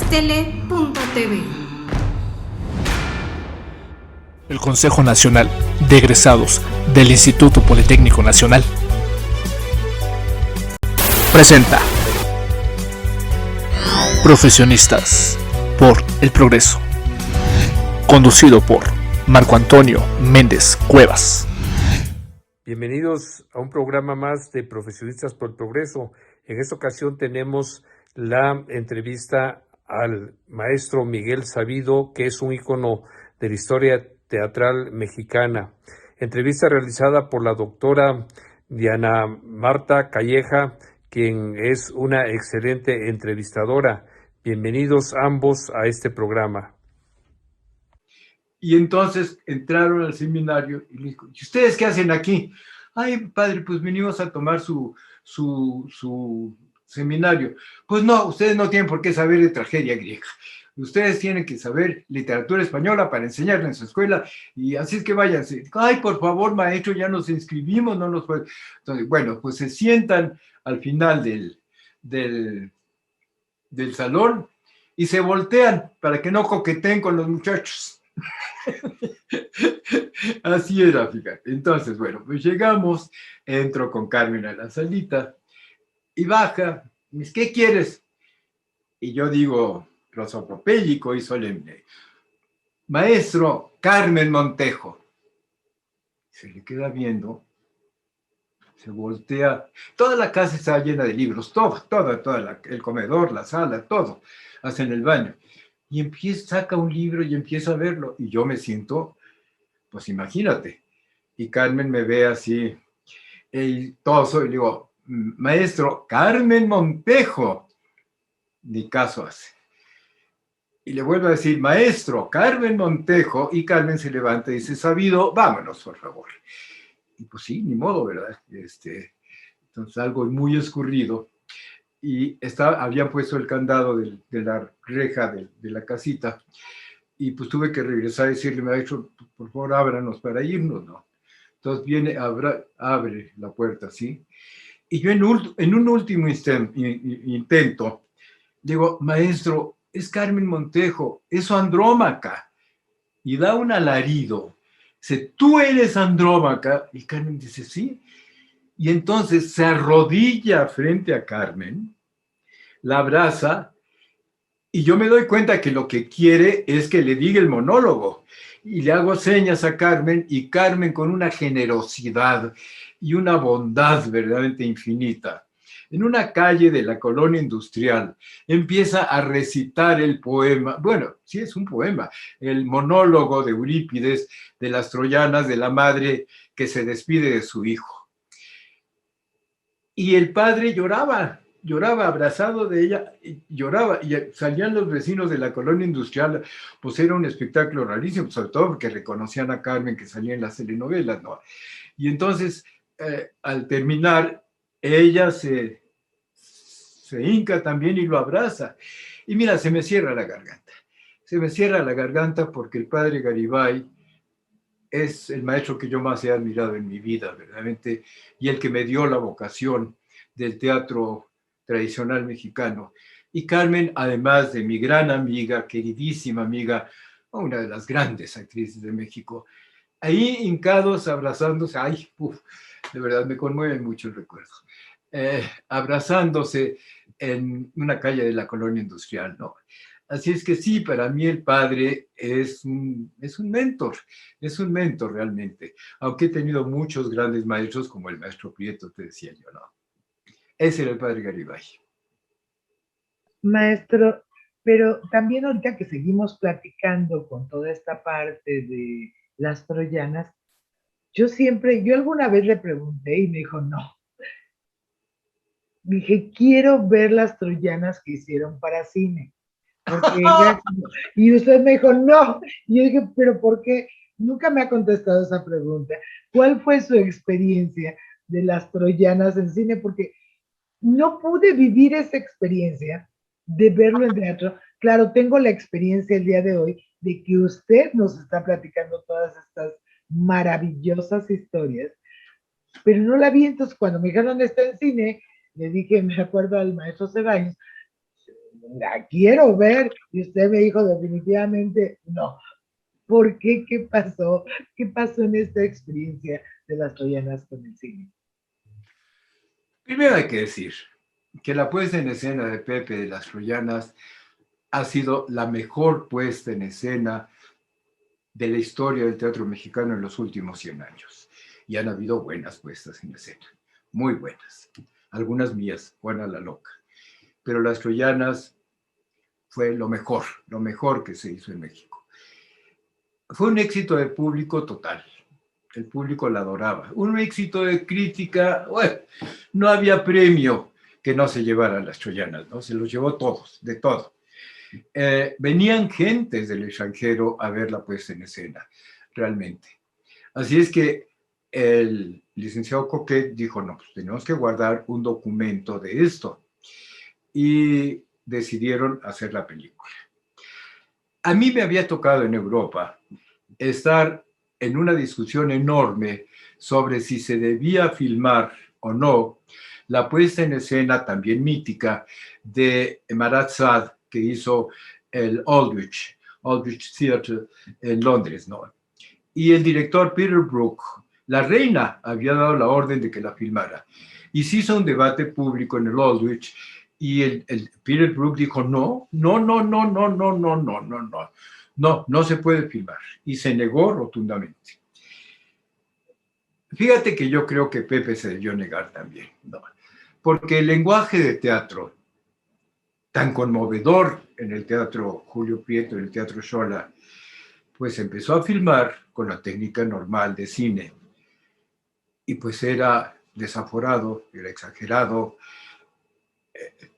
Mixtele.tv. El Consejo Nacional de Egresados del Instituto Politécnico Nacional presenta Profesionistas por el Progreso, conducido por Marco Antonio Méndez Cuevas. Bienvenidos a un programa más de Profesionistas por el Progreso. En esta ocasión tenemos la entrevista al maestro Miguel Sabido, que es un ícono de la historia teatral mexicana. Entrevista realizada por la doctora Diana Marta Calleja, quien es una excelente entrevistadora. Bienvenidos ambos a este programa. Y entonces entraron al seminario y le dijo, ¿y ustedes qué hacen aquí? Ay, padre, pues venimos a tomar su seminario. Pues no, ustedes no tienen por qué saber de tragedia griega. Ustedes tienen que saber literatura española para enseñarla en su escuela, y así es que váyanse. Ay, por favor, maestro, ya nos inscribimos, no nos puede. Entonces, bueno, pues se sientan al final del salón y se voltean para que no coqueteen con los muchachos. Así era, fíjate. Entonces, bueno, pues llegamos, entro con Carmen a la salita y baja, me dice, ¿qué quieres? Y yo digo, prosopopéyico y solemne, maestro Carmen Montejo. Se le queda viendo, se voltea, toda la casa está llena de libros, el comedor, la sala, todo, hasta en el baño. Y saca un libro y empieza a verlo. Y yo me siento, pues imagínate. Y Carmen me ve así, y todo, y le digo, maestro, Carmen Montejo. Ni caso hace. Y le vuelvo a decir, maestro, Carmen Montejo. Y Carmen se levanta y dice, Sabido, vámonos, por favor. Y pues sí, ni modo, ¿verdad? Entonces algo muy escurrido. Y habían puesto el candado de la reja de la casita, y pues tuve que regresar y decirle, maestro, por favor, ábranos para irnos, ¿no? Entonces viene, abre la puerta, ¿sí? Y yo en un último intento, digo, maestro, es Carmen Montejo, es su Andrómaca. Y da un alarido. Dice, ¿tú eres Andrómaca? Y Carmen dice, sí. Y entonces se arrodilla frente a Carmen, la abraza, y yo me doy cuenta que lo que quiere es que le diga el monólogo. Y le hago señas a Carmen, y Carmen, con una generosidad y una bondad verdaderamente infinita, en una calle de la colonia industrial, empieza a recitar el poema. Bueno, sí es un poema, el monólogo de Eurípides de las troyanas, de la madre que se despide de su hijo. Y el padre lloraba abrazado de ella, lloraba, y salían los vecinos de la colonia industrial. Pues era un espectáculo rarísimo, sobre todo porque reconocían a Carmen, que salía en las telenovelas, ¿no? Y entonces, al terminar, ella se hinca también y lo abraza. Y mira, se me cierra la garganta porque el padre Garibay es el maestro que yo más he admirado en mi vida, verdaderamente, y el que me dio la vocación del teatro tradicional mexicano. Y Carmen, además de mi gran amiga, queridísima amiga, una de las grandes actrices de México, ahí hincados, abrazándose, de verdad me conmueve mucho el recuerdo, abrazándose en una calle de la colonia industrial, ¿no? Así es que sí, para mí el padre es un mentor realmente, aunque he tenido muchos grandes maestros, como el maestro Prieto, te decía yo, ¿no? Ese era el padre Garibay. Maestro, pero también ahorita que seguimos platicando con toda esta parte de las troyanas, yo alguna vez le pregunté y me dijo, no. Dije, quiero ver las troyanas que hicieron para cine. Y usted me dijo, no. Y yo dije, ¿pero por qué? Nunca me ha contestado esa pregunta. ¿Cuál fue su experiencia de las troyanas en cine? Porque no pude vivir esa experiencia de verlo en teatro. Claro, tengo la experiencia el día de hoy de que usted nos está platicando todas estas maravillosas historias, pero no la vi. Entonces cuando me dijeron está en cine, le dije, me acuerdo al maestro Ceballos, la quiero ver. Y usted me dijo definitivamente no. ¿Por qué? ¿Qué pasó? ¿Qué pasó en esta experiencia de las troyanas con el cine? Primero hay que decir que la puesta en escena de Pepe de las Troyanas ha sido la mejor puesta en escena de la historia del teatro mexicano en los últimos 100 años. Y han habido buenas puestas en escena, muy buenas. Algunas mías, Juana la Loca. Pero Las Troyanas fue lo mejor que se hizo en México. Fue un éxito de público total. El público la adoraba. Un éxito de crítica, bueno, no había premio que no se llevara a Las Troyanas, ¿no? Se los llevó todos, de todo. Venían gentes del extranjero a ver la puesta en escena, realmente. Así es que el licenciado Coquet dijo, no, pues tenemos que guardar un documento de esto. Y decidieron hacer la película. A mí me había tocado en Europa estar en una discusión enorme sobre si se debía filmar o no la puesta en escena también mítica de Marat Sade, que hizo el Aldwych Theatre en Londres, ¿no? Y el director Peter Brook, la reina había dado la orden de que la filmara. Y se hizo un debate público en el Aldwych y el Peter Brook dijo, no se puede filmar. Y se negó rotundamente. Fíjate que yo creo que Pepe se debió negar también, ¿no? Porque el lenguaje de teatro, tan conmovedor en el teatro Julio Prieto, en el teatro Xola, pues empezó a filmar con la técnica normal de cine. Y pues era desaforado, era exagerado.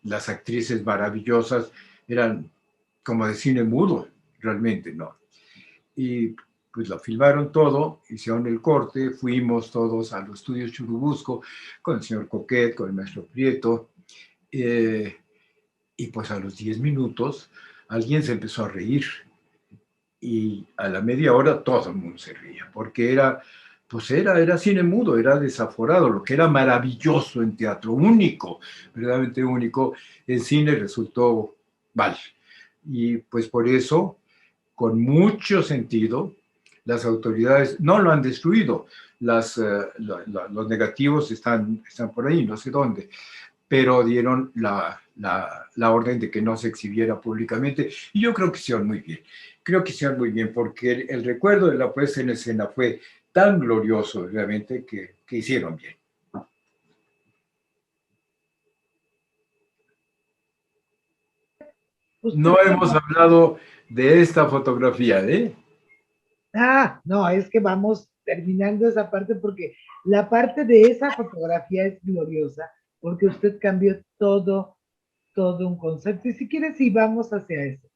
Las actrices maravillosas eran como de cine mudo, realmente, ¿no? Y pues lo filmaron todo, hicieron el corte, fuimos todos a los estudios Churubusco con el señor Coquet, con el maestro Prieto, y pues a los 10 minutos alguien se empezó a reír y a la media hora todo el mundo se reía, porque era cine mudo, era desaforado, lo que era maravilloso en teatro, único, verdaderamente único, en cine resultó mal. Y pues por eso, con mucho sentido, las autoridades no lo han destruido, los negativos están por ahí, no sé dónde, pero dieron la orden de que no se exhibiera públicamente, y yo creo que hicieron muy bien, porque el recuerdo de la puesta en escena fue tan glorioso, realmente, que hicieron bien. No hemos hablado de esta fotografía, ¿eh? No, es que vamos terminando esa parte porque la parte de esa fotografía es gloriosa porque usted cambió todo un concepto. Y si quieres, sí, vamos hacia eso.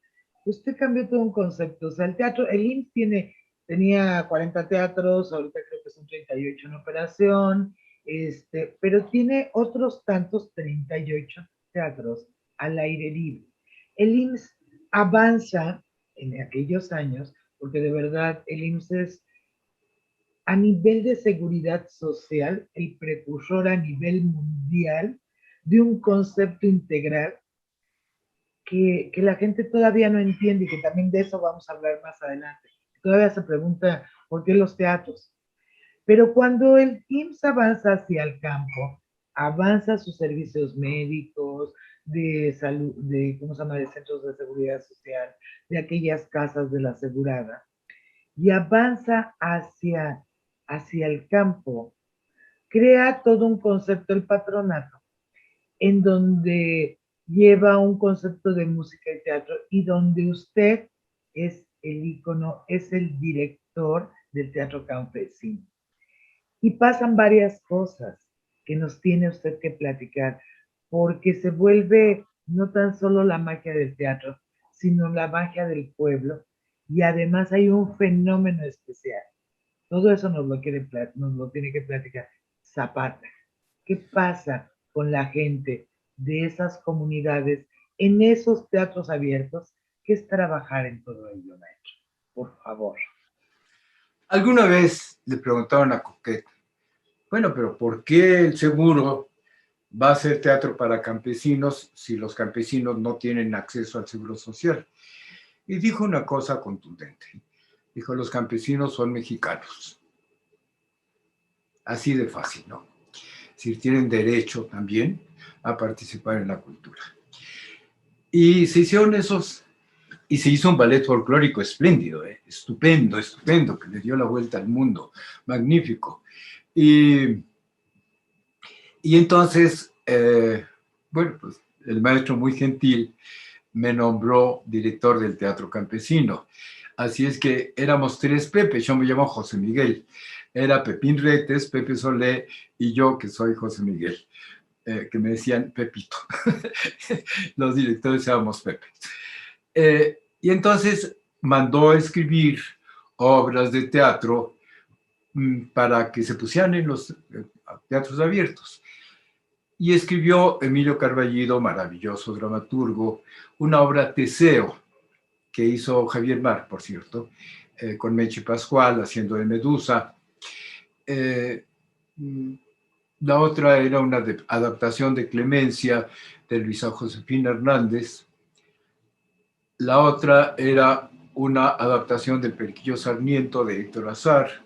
Usted cambió todo un concepto. O sea, el teatro, el IMSS tenía 40 teatros, ahorita creo que son 38 en operación, pero tiene otros tantos 38 teatros al aire libre. El IMSS avanza en aquellos años, porque de verdad el IMSS es a nivel de seguridad social el precursor a nivel mundial de un concepto integral que la gente todavía no entiende y que también de eso vamos a hablar más adelante. Todavía se pregunta por qué los teatros. Pero cuando el IMSS avanza hacia el campo, avanza sus servicios médicos, de salud, ¿cómo se llama?, de centros de seguridad social, de aquellas casas de la asegurada, y avanza hacia el campo, crea todo un concepto el patronato, en donde lleva un concepto de música y teatro y donde usted es el ícono, es el director del teatro campesino. Y pasan varias cosas que nos tiene usted que platicar, porque se vuelve no tan solo la magia del teatro, sino la magia del pueblo, y además hay un fenómeno especial. Todo eso nos lo tiene que platicar Zapata. ¿Qué pasa con la gente de esas comunidades en esos teatros abiertos? ¿Qué es trabajar en todo ello, maestro? Por favor. Alguna vez le preguntaron a Coquet, bueno, pero ¿por qué el seguro va a ser teatro para campesinos si los campesinos no tienen acceso al seguro social. Y dijo una cosa contundente. Dijo, los campesinos son mexicanos. Así de fácil, ¿no? Si tienen derecho también a participar en la cultura. Y se hicieron esos, y se hizo un ballet folclórico espléndido, estupendo, estupendo, que le dio la vuelta al mundo, magnífico. Y entonces, bueno, pues el maestro muy gentil me nombró director del Teatro Campesino. Así es que éramos 3 Pepe, yo me llamo José Miguel. Era Pepín Retes, Pepe Solé y yo, que soy José Miguel, que me decían Pepito. Los directores éramos Pepe. Y entonces mandó a escribir obras de teatro para que se pusieran en los teatros abiertos. Y escribió Emilio Carballido, maravilloso dramaturgo, una obra Teseo, que hizo Javier Mar, por cierto, con Mechi Pascual, haciendo de Medusa. La otra era una adaptación de Clemencia, de Luisa Josefina Hernández. La otra era una adaptación del Periquillo Sarmiento, de Héctor Azar.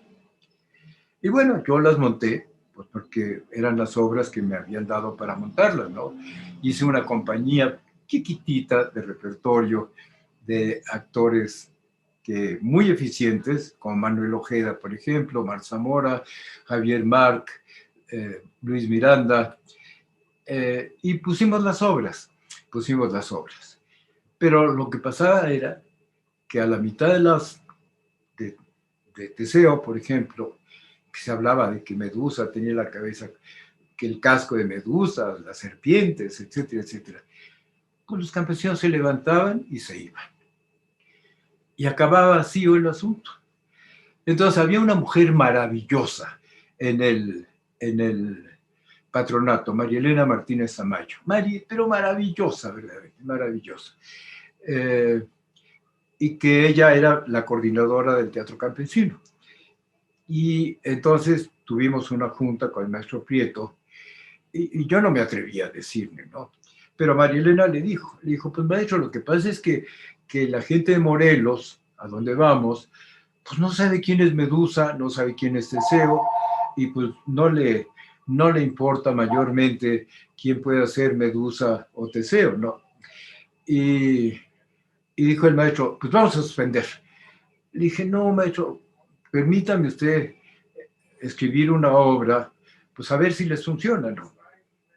Y bueno, yo las monté, pues porque eran las obras que me habían dado para montarlas, ¿no? Hice una compañía chiquitita de repertorio de actores muy eficientes, como Manuel Ojeda, por ejemplo, Mar Zamora, Javier Marc, Luis Miranda, y pusimos las obras. Pero lo que pasaba era que a la mitad de Teseo, por ejemplo, que se hablaba de que Medusa tenía la cabeza, que el casco de Medusa, las serpientes, etcétera, etcétera, pues los campesinos se levantaban y se iban. Y acababa así el asunto. Entonces había una mujer maravillosa en el patronato, María Elena Martínez Amayo, pero maravillosa, verdaderamente, maravillosa. Y que ella era la coordinadora del Teatro Campesino. Y entonces tuvimos una junta con el maestro Prieto, y yo no me atrevía a decirle, ¿no? Pero María Elena le dijo, pues maestro, lo que pasa es que la gente de Morelos, a donde vamos, pues no sabe quién es Medusa, no sabe quién es Teseo, y pues no le importa mayormente quién puede ser Medusa o Teseo, ¿no? Y dijo el maestro, pues vamos a suspender. Le dije, no, maestro, permítame usted escribir una obra, pues a ver si les funciona, ¿no?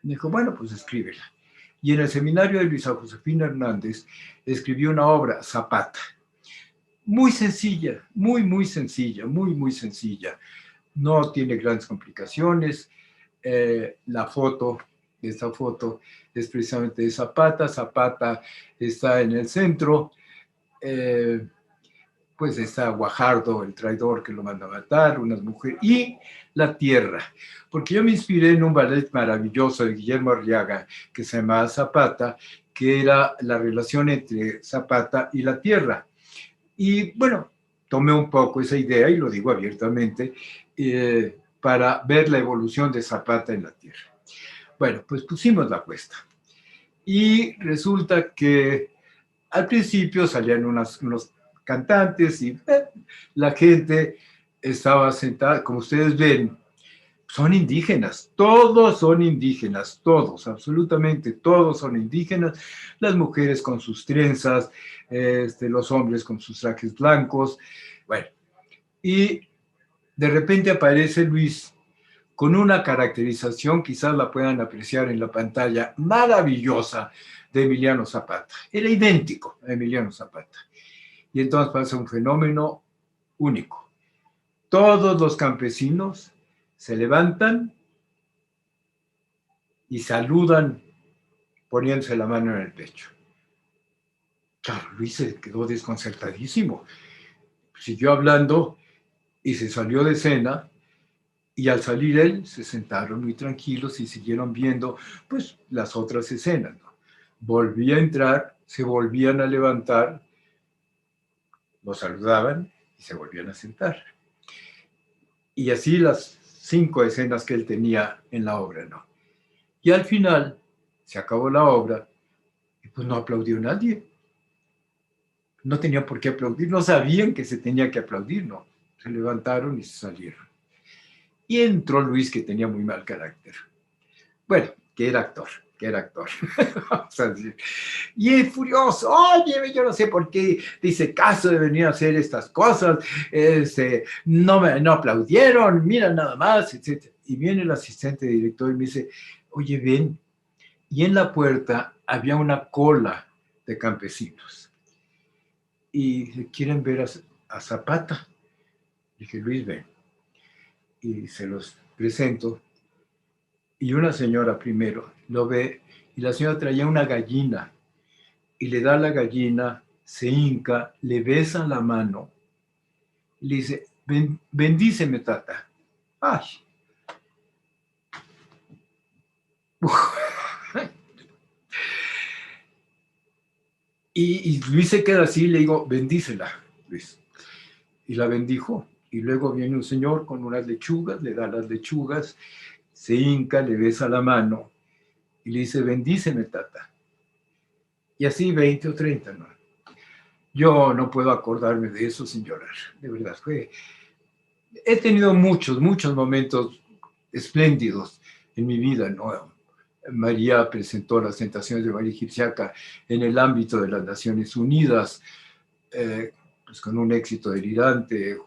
Me dijo, bueno, pues escríbela. Y en el seminario de Luisa Josefina Hernández escribió una obra, Zapata. Muy sencilla, muy sencilla, muy sencilla. No tiene grandes complicaciones. Esta foto es precisamente de Zapata. Zapata está en el centro. Pues está Guajardo, el traidor que lo manda a matar, unas mujeres, y la tierra. Porque yo me inspiré en un ballet maravilloso de Guillermo Arriaga, que se llamaba Zapata, que era la relación entre Zapata y la tierra. Y bueno, tomé un poco esa idea, y lo digo abiertamente, para ver la evolución de Zapata en la tierra. Bueno, pues pusimos la apuesta. Y resulta que al principio salían unos cantantes y la gente estaba sentada, como ustedes ven, son indígenas, todos son indígenas, todos, absolutamente todos son indígenas, las mujeres con sus trenzas, los hombres con sus trajes blancos, bueno, y de repente aparece Luis con una caracterización, quizás la puedan apreciar en la pantalla, maravillosa de Emiliano Zapata, era idéntico a Emiliano Zapata. Y entonces pasa un fenómeno único. Todos los campesinos se levantan y saludan poniéndose la mano en el pecho. Claro, Luis se quedó desconcertadísimo. Siguió hablando y se salió de escena, y al salir él se sentaron muy tranquilos y siguieron viendo pues las otras escenas, ¿no? Volvía a entrar, se volvían a levantar, lo saludaban y se volvían a sentar. Y así las 5 escenas que él tenía en la obra, ¿no? Y al final se acabó la obra y pues no aplaudió nadie. No tenía por qué aplaudir, no sabían que se tenía que aplaudir, no. Se levantaron y se salieron. Y entró Luis, que tenía muy mal carácter. Bueno, que era actor. Vamos a decir. Y es furioso, oye, yo no sé por qué te hice caso de venir a hacer estas cosas, no aplaudieron, mira nada más, etc. Y viene el asistente director y me dice, oye, ven, y en la puerta había una cola de campesinos. Y quieren ver a Zapata. Dije, Luis, ven. Y se los presento. Y una señora primero lo ve, y la señora traía una gallina, y le da la gallina, se hinca, le besa la mano, y le dice, bendíceme, tata. Ay. Y Luis se queda así, le digo, bendícela, Luis. Y la bendijo. Y luego viene un señor con unas lechugas, le da las lechugas, se hinca, le besa la mano y le dice, bendíceme, tata. Y así 20 o 30, ¿no? Yo no puedo acordarme de eso sin llorar, de verdad. He tenido muchos momentos espléndidos en mi vida, ¿no? María presentó Las Tentaciones de María Egipciaca en el ámbito de las Naciones Unidas, pues con un éxito delirante.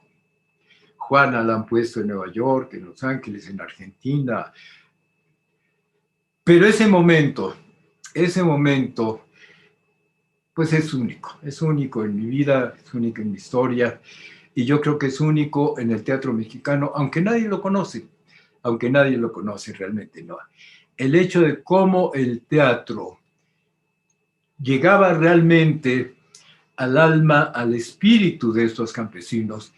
Juana la han puesto en Nueva York, en Los Ángeles, en Argentina. Pero ese momento, pues es único en mi vida, es único en mi historia, y yo creo que es único en el teatro mexicano, aunque nadie lo conoce realmente, ¿no? El hecho de cómo el teatro llegaba realmente al alma, al espíritu de estos campesinos,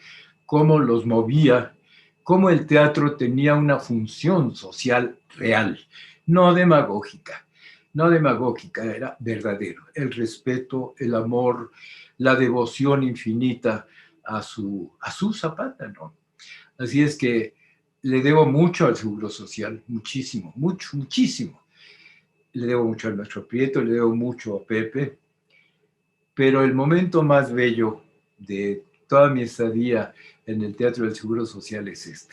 cómo los movía, cómo el teatro tenía una función social real, no demagógica, era verdadero. El respeto, el amor, la devoción infinita a su Zapata, ¿no? Así es que le debo mucho al Seguro Social, muchísimo. Le debo mucho al maestro Prieto, le debo mucho a Pepe, pero el momento más bello de toda mi estadía en el Teatro del Seguro Social es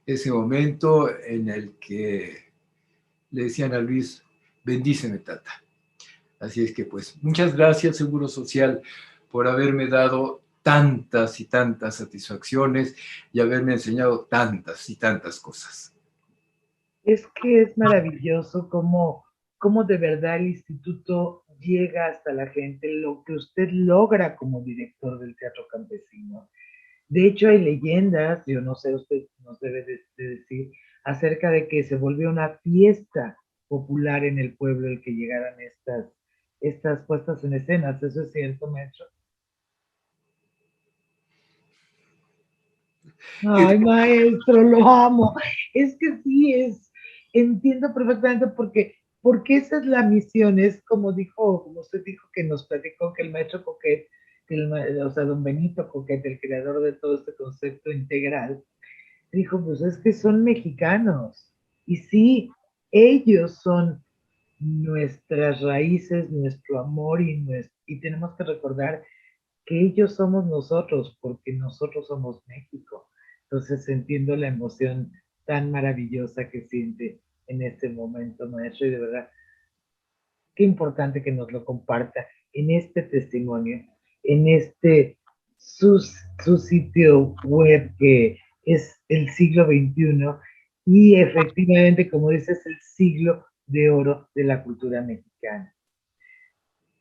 ese momento en el que le decían a Luis, bendíceme, tata. Así es que pues muchas gracias, Seguro Social, por haberme dado tantas y tantas satisfacciones y haberme enseñado tantas y tantas cosas. Es que es maravilloso cómo de verdad el instituto llega hasta la gente, lo que usted logra como director del Teatro Campesino. De hecho, hay leyendas, yo no sé, usted nos debe de decir, acerca de que se volvió una fiesta popular en el pueblo el que llegaran estas puestas en escenas. ¿Eso es cierto, maestro? Ay, maestro, lo amo. Es que sí, entiendo perfectamente porque esa es la misión, es como usted dijo que nos platicó que el maestro Coquet, o sea, don Benito Coquet, el creador de todo este concepto integral, dijo, pues es que son mexicanos. Y sí, ellos son nuestras raíces, nuestro amor y tenemos que recordar que ellos somos nosotros, porque nosotros somos México. Entonces entiendo la emoción tan maravillosa que siente en este momento, maestro, y de verdad, qué importante que nos lo comparta en este testimonio, en su sitio web que es el siglo XXI y efectivamente, como dices, el siglo de oro de la cultura mexicana.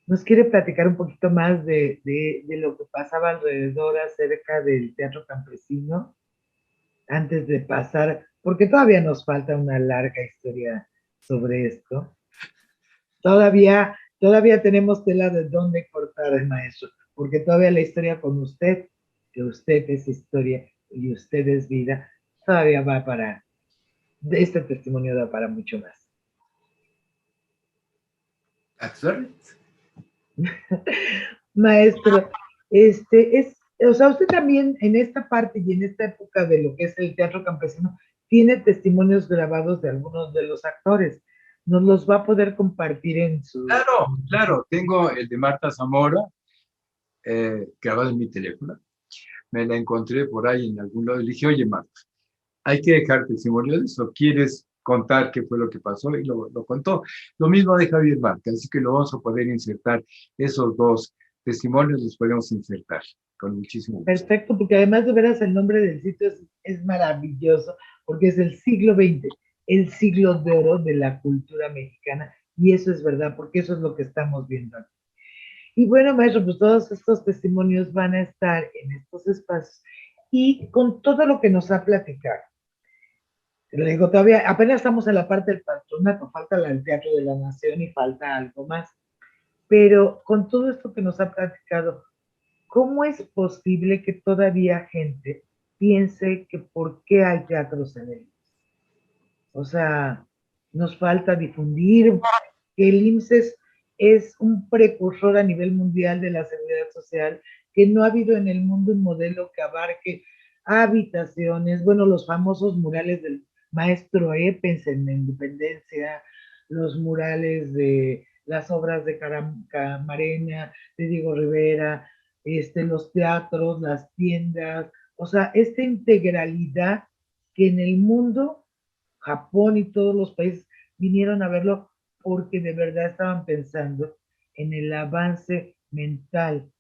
¿Nos quiere platicar un poquito más de lo que pasaba alrededor acerca del teatro campesino antes de pasar? Porque todavía nos falta una larga historia sobre esto. Todavía tenemos tela de dónde cortar, el maestro, porque todavía la historia con usted, que usted es historia y usted es vida, todavía va para, este testimonio da para mucho más. Maestro, o sea, usted también en esta parte y en esta época de lo que es el teatro campesino, tiene testimonios grabados de algunos de los actores. nos los va a poder compartir en su... Claro, claro, tengo el de Marta Zamora, grabado en mi teléfono. Me la encontré por ahí en algún lado y le dije, oye, Marta, hay que dejar testimonio de eso. ¿Quieres contar qué fue lo que pasó? Y lo contó. Lo mismo de Javier Márquez, así que lo vamos a poder insertar. Esos dos testimonios los podemos insertar con muchísimo gusto. Perfecto, porque además de veras el nombre del sitio es maravilloso, porque es el siglo XX, el siglo de oro de la cultura mexicana, y eso es verdad, porque eso es lo que estamos viendo aquí. Y bueno, maestro, pues todos estos testimonios van a estar en estos espacios, y con todo lo que nos ha platicado, le digo, todavía apenas estamos en la parte del patronato, falta el Teatro de la Nación y falta algo más, pero con todo esto que nos ha platicado, ¿cómo es posible que todavía gente piense que por qué hay teatros en el IMSS? O sea, nos falta difundir que el IMSS es un precursor a nivel mundial de la seguridad social, que no ha habido en el mundo un modelo que abarque habitaciones, bueno, los famosos murales del maestro Epens en la Independencia, los murales de las obras de Camarena, de Diego Rivera, los teatros, las tiendas, o sea, esta integralidad que en el mundo, Japón y todos los países vinieron a verlo porque de verdad estaban pensando en el avance mental,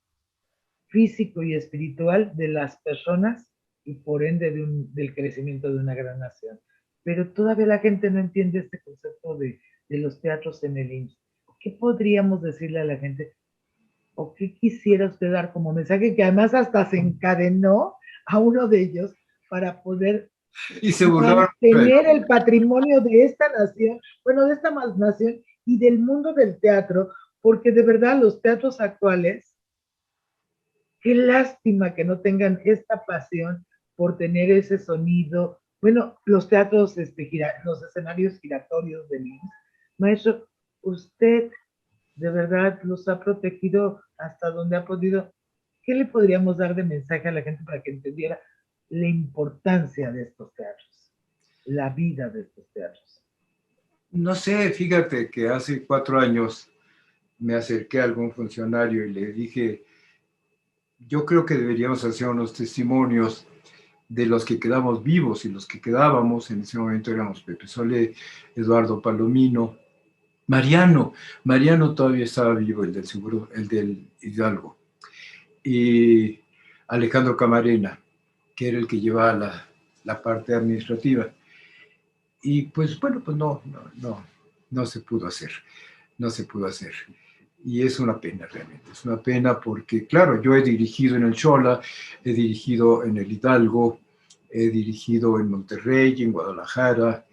físico y espiritual de las personas y por ende del crecimiento de una gran nación. Pero todavía la gente no entiende este concepto de los teatros en el IMSS. ¿Qué podríamos decirle a la gente? ¿O qué quisiera usted dar como mensaje? Que además hasta se encadenó a uno de ellos para poder Y se burlaron. mantener el patrimonio de esta nación, bueno, de esta nación y del mundo del teatro, porque de verdad los teatros actuales, qué lástima que no tengan esta pasión por tener ese sonido. Bueno, los teatros, los escenarios giratorios de Lins. Maestro, usted de verdad los ha protegido hasta donde ha podido. ¿Qué le podríamos dar de mensaje a la gente para que entendiera la importancia de estos teatros, la vida de estos teatros? No sé, fíjate que hace 4 años me acerqué a algún funcionario y le dije, yo creo que deberíamos hacer unos testimonios de los que quedamos vivos y los que quedábamos, en ese momento éramos Pepe Solé, Eduardo Palomino, Mariano todavía estaba vivo, el del seguro, el del Hidalgo, y Alejandro Camarena, que era el que llevaba la parte administrativa. Y pues bueno, pues no se pudo hacer, no se pudo hacer. Y es una pena realmente, es una pena porque, claro, yo he dirigido en el Xola, he dirigido en el Hidalgo, he dirigido en Monterrey, en Guadalajara,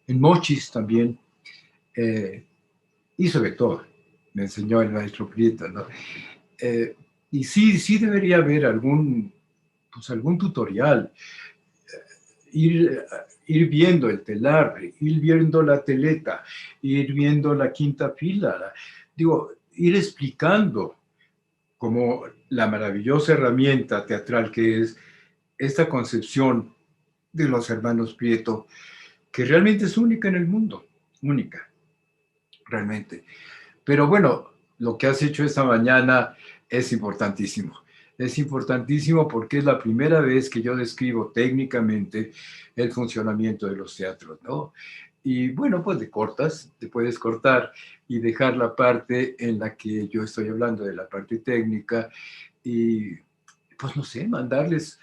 en Mochis también, y sobre todo, me enseñó el maestro Prieto, ¿no? Y sí debería haber algún tutorial, ir viendo el telar, ir viendo la teleta, ir viendo la quinta fila, digo, ir explicando como la maravillosa herramienta teatral que es esta concepción de los hermanos Prieto, que realmente es única en el mundo, única, realmente. Pero bueno, lo que has hecho esta mañana es importantísimo. Es importantísimo porque es la primera vez que yo describo técnicamente el funcionamiento de los teatros, ¿no? Y bueno, pues te puedes cortar y dejar la parte en la que yo estoy hablando de la parte técnica y, pues no sé, mandarles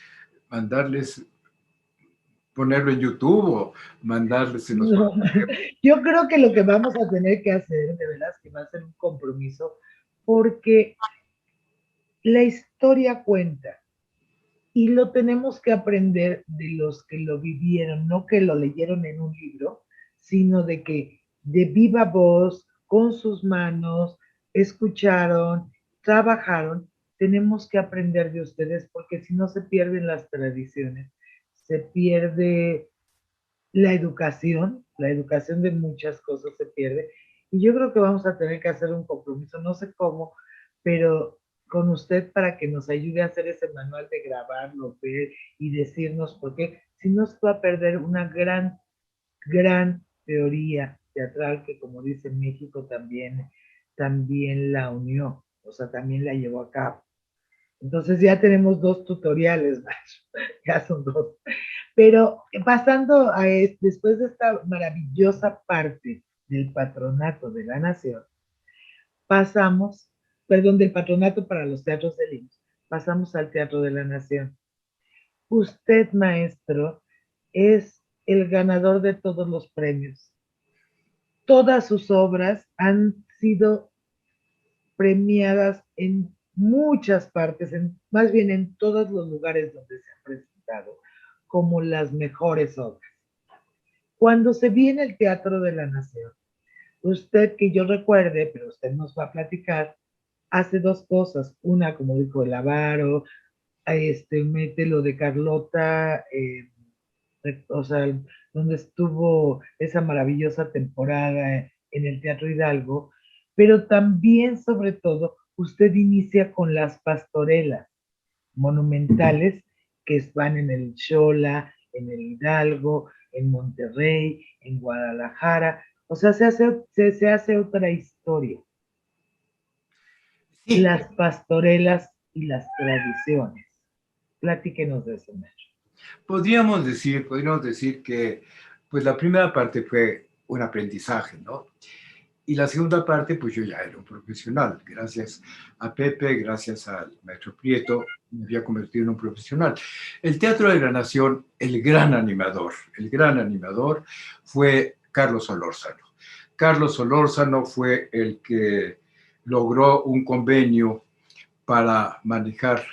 ponerlo en YouTube o mandarles en los... No, yo creo que lo que vamos a tener que hacer, de verdad, es que va a ser un compromiso, porque la historia cuenta y lo tenemos que aprender de los que lo vivieron, no que lo leyeron en un libro, sino de que de viva voz, con sus manos, escucharon, trabajaron. Tenemos que aprender de ustedes porque si no se pierden las tradiciones, se pierde la educación de muchas cosas se pierde. Y yo creo que vamos a tener que hacer un compromiso, no sé cómo, pero con usted para que nos ayude a hacer ese manual de grabarlo, ver y decirnos por qué, si no se va a perder una gran teoría teatral que, como dice México, también la unió, o sea, también la llevó a cabo. Entonces ya tenemos 2 tutoriales, ya son 2. Pero pasando después de esta maravillosa parte del patronato de la nación, pasamos, perdón, del patronato para los teatros de Lima, pasamos al Teatro de la Nación. Usted, maestro, es el ganador de todos los premios. Todas sus obras han sido premiadas en muchas partes, más bien en todos los lugares donde se han presentado, como las mejores obras. Cuando se viene el Teatro de la Nación, usted, que yo recuerde, pero usted nos va a platicar, hace 2 cosas. Una, como dijo el Avaro, mete lo de Carlota, o sea, donde estuvo esa maravillosa temporada en el Teatro Hidalgo, pero también, sobre todo, usted inicia con las pastorelas monumentales que van en el Xola, en el Hidalgo, en Monterrey, en Guadalajara. O sea, se hace otra historia. Sí, Las pastorelas y las tradiciones. Platíquenos de eso, maestro. podríamos decir que pues la primera parte fue un aprendizaje, ¿no? Y la segunda parte, pues yo ya era un profesional. Gracias a Pepe, gracias al maestro Prieto, me había convertido en un profesional. El Teatro de la Nación, el gran animador fue Carlos Solórzano. Carlos Solórzano fue el que logró un convenio para manejar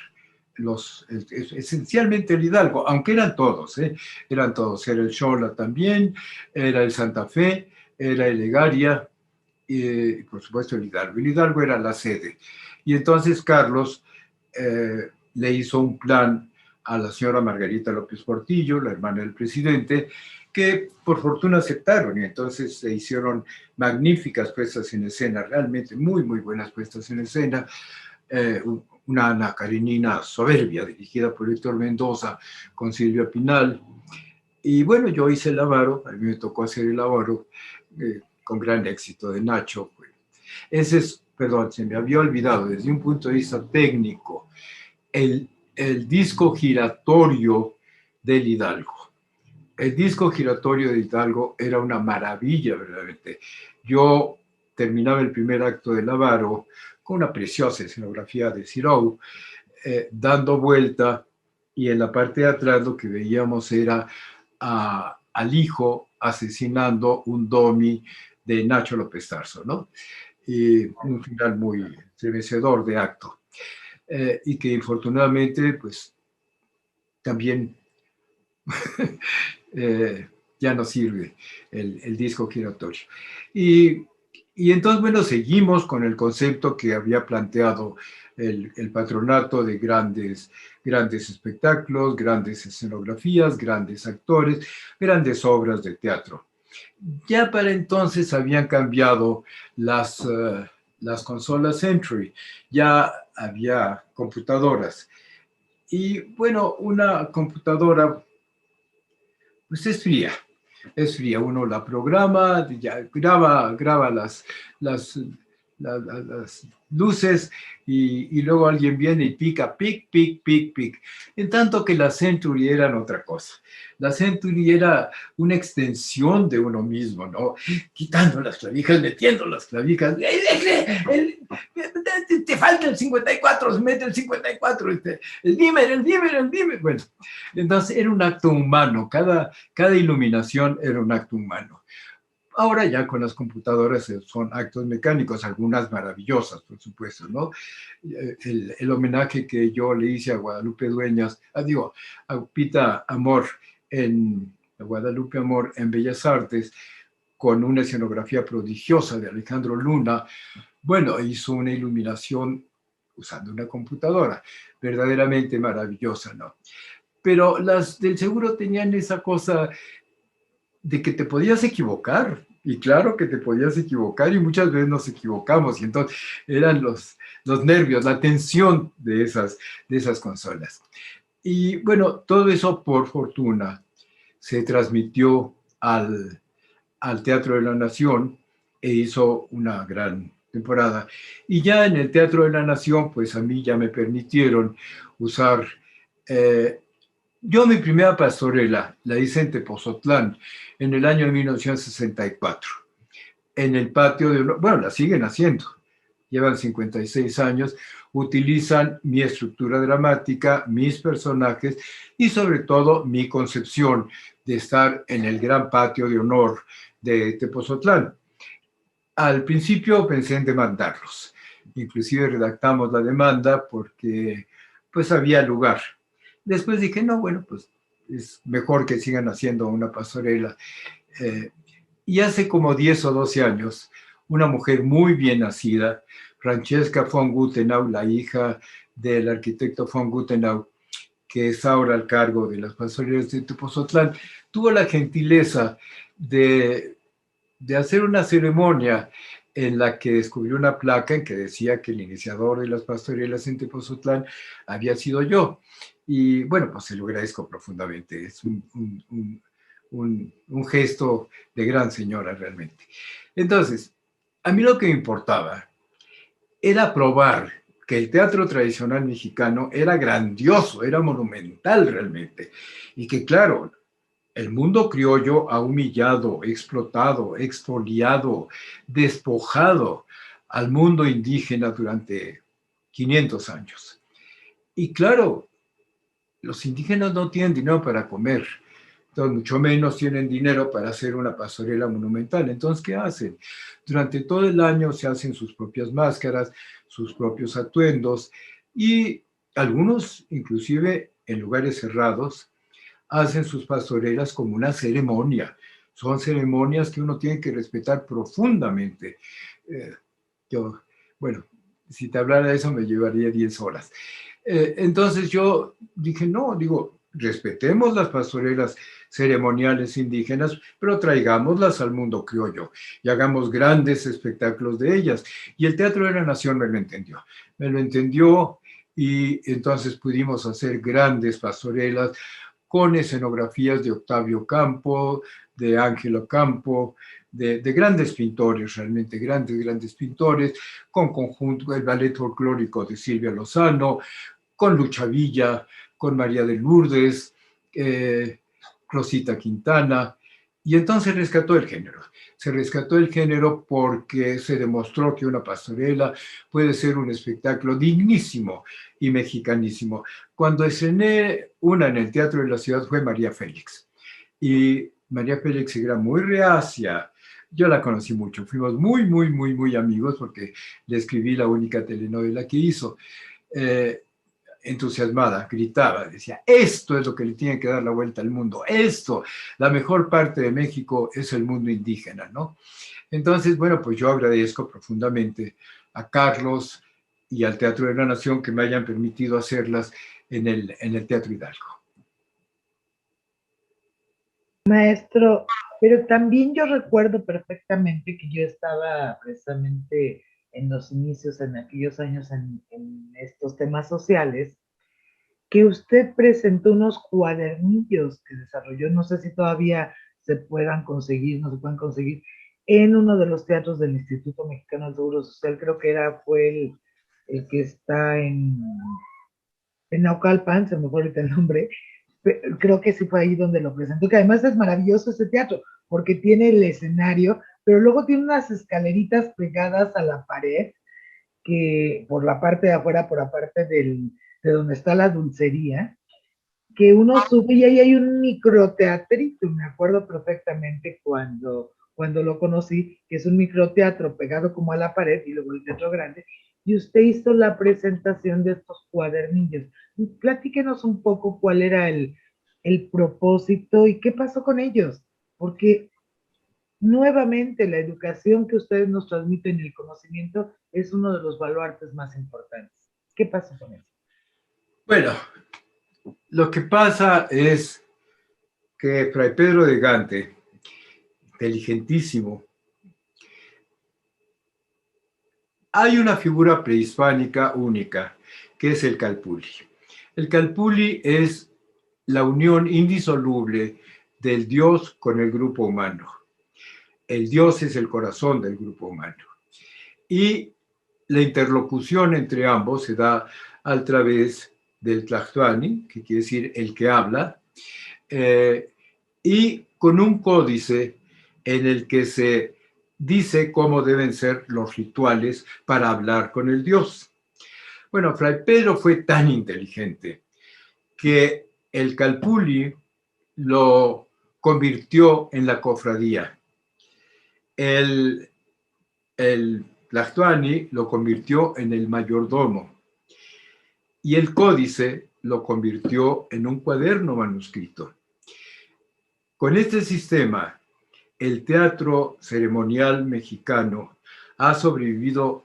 esencialmente el Hidalgo, aunque eran todos, era el Xola también, era el Santa Fe, era el Legaria, y por supuesto el Hidalgo. El Hidalgo era la sede. Y entonces Carlos le hizo un plan a la señora Margarita López Portillo, la hermana del presidente, que por fortuna aceptaron, y entonces se hicieron magníficas puestas en escena, realmente muy, muy buenas puestas en escena. Una Ana Karenina soberbia, dirigida por Héctor Mendoza, con Silvia Pinal. Y bueno, yo hice el Avaro, a mí me tocó hacer el Avaro, con gran éxito de Nacho. Ese es, perdón, se me había olvidado, desde un punto de vista técnico, el disco giratorio del Hidalgo. El disco giratorio de Hidalgo era una maravilla, verdaderamente. Yo terminaba el primer acto del Avaro con una preciosa escenografía de Cirou, dando vuelta, y en la parte de atrás lo que veíamos era al hijo asesinando un domi de Nacho López Tarso, ¿no? Y un final muy estremecedor de acto. Y que infortunadamente, pues, también ya no sirve el disco giratorio. Y entonces, bueno, seguimos con el concepto que había planteado el patronato de grandes espectáculos, grandes escenografías, grandes actores, grandes obras de teatro. Ya para entonces habían cambiado las consolas Century, ya había computadoras. Y bueno, una computadora pues es fría, uno la programa, ya graba las luces, y luego alguien viene y pica, pic. En tanto que la Century eran otra cosa. La Century era una extensión de uno mismo, ¿no? Quitando las clavijas, metiendo las clavijas. Te falta el 54, se mete el 54, el dimmer. Bueno, entonces era un acto humano, cada iluminación era un acto humano. Ahora ya con las computadoras son actos mecánicos, algunas maravillosas, por supuesto, ¿no? El homenaje que yo le hice a Guadalupe Dueñas, a Pita Amor, a Guadalupe Amor en Bellas Artes, con una escenografía prodigiosa de Alejandro Luna. Bueno, hizo una iluminación usando una computadora, verdaderamente maravillosa, ¿no? Pero las del seguro tenían esa cosa de que te podías equivocar, y claro que te podías equivocar, y muchas veces nos equivocamos, y entonces eran los nervios, la tensión de esas consolas. Y bueno, todo eso por fortuna se transmitió al al Teatro de la Nación e hizo una gran temporada. Y ya en el Teatro de la Nación, pues a mí ya me permitieron usar... yo mi primera pastorela la hice en Tepozotlán en el año de 1964, en el patio de... Bueno, la siguen haciendo, llevan 56 años, utilizan mi estructura dramática, mis personajes y sobre todo mi concepción de estar en el gran patio de honor de Tepozotlán. Al principio pensé en demandarlos, inclusive redactamos la demanda porque pues había lugar. Después dije, no, bueno, pues es mejor que sigan haciendo una pastorela. Y hace como 10 o 12 años, una mujer muy bien nacida, Francesca von Gutenau, la hija del arquitecto von Gutenau, que está ahora al cargo de las pastorelas de Tepozotlán, tuvo la gentileza de hacer una ceremonia en la que descubrió una placa en que decía que el iniciador de las pastorelas en Tepozotlán había sido yo. Y bueno, pues se lo agradezco profundamente. Es un gesto de gran señora realmente. Entonces, a mí lo que me importaba era probar que el teatro tradicional mexicano era grandioso, era monumental realmente. Y que claro, el mundo criollo ha humillado, explotado, expoliado, despojado al mundo indígena durante 500 años. Y claro, los indígenas no tienen dinero para comer, entonces mucho menos tienen dinero para hacer una pastorela monumental. Entonces, ¿qué hacen? Durante todo el año se hacen sus propias máscaras, sus propios atuendos y algunos, inclusive en lugares cerrados, hacen sus pastorelas como una ceremonia. Son ceremonias que uno tiene que respetar profundamente. Bueno, si te hablara de eso me llevaría 10 horas. Entonces yo dije, no, respetemos las pastorelas ceremoniales indígenas, pero traigámoslas al mundo criollo y hagamos grandes espectáculos de ellas. Y el Teatro de la Nación me lo entendió y entonces pudimos hacer grandes pastorelas con escenografías de Octavio Campo, de Ángelo Campo, de grandes pintores, realmente grandes pintores, con conjunto, el ballet folclórico de Silvia Lozano, con Lucha Villa, con María de Lourdes, Rosita Quintana, y entonces rescató el género. Se rescató el género porque se demostró que una pastorela puede ser un espectáculo dignísimo y mexicanísimo. Cuando estrené una en el Teatro de la Ciudad fue María Félix. Y María Félix era muy reacia. Yo la conocí mucho. Fuimos muy amigos porque le escribí la única telenovela que hizo. Entusiasmada, gritaba, decía, esto es lo que le tiene que dar la vuelta al mundo, esto, la mejor parte de México es el mundo indígena, ¿no? Entonces, bueno, pues yo agradezco profundamente a Carlos y al Teatro de la Nación que me hayan permitido hacerlas en el Teatro Hidalgo. Maestro, pero también yo recuerdo perfectamente que yo estaba precisamente en los inicios, en aquellos años, en estos temas sociales, que usted presentó unos cuadernillos que desarrolló, no sé si todavía se puedan conseguir, no se pueden conseguir, en uno de los teatros del Instituto Mexicano del Seguro Social, creo que fue el que está en Naucalpan, se me fue ahorita el nombre, creo que sí fue ahí donde lo presentó, que además es maravilloso ese teatro, porque tiene el escenario, pero luego tiene unas escaleritas pegadas a la pared, que por la parte de afuera, por la parte de donde está la dulcería, que uno sube y ahí hay un microteatrito, me acuerdo perfectamente cuando lo conocí, que es un microteatro pegado como a la pared y luego el teatro grande, y usted hizo la presentación de estos cuadernillos. Platíquenos un poco cuál era el propósito y qué pasó con ellos, porque nuevamente la educación que ustedes nos transmiten y el conocimiento es uno de los baluartes más importantes. ¿Qué pasó con eso? Bueno, lo que pasa es que Fray Pedro de Gante, inteligentísimo, hay una figura prehispánica única, que es el calpulli. El calpulli es la unión indisoluble del Dios con el grupo humano. el Dios es el corazón del grupo humano. Y la interlocución entre ambos se da a través del Tlatoani, que quiere decir el que habla, y con un códice en el que se dice cómo deben ser los rituales para hablar con el Dios. Bueno, Fray Pedro fue tan inteligente que el Calpulli lo convirtió en la cofradía. El Tlatoani lo convirtió en el mayordomo y el códice lo convirtió en un cuaderno manuscrito. Con este sistema, el teatro ceremonial mexicano ha sobrevivido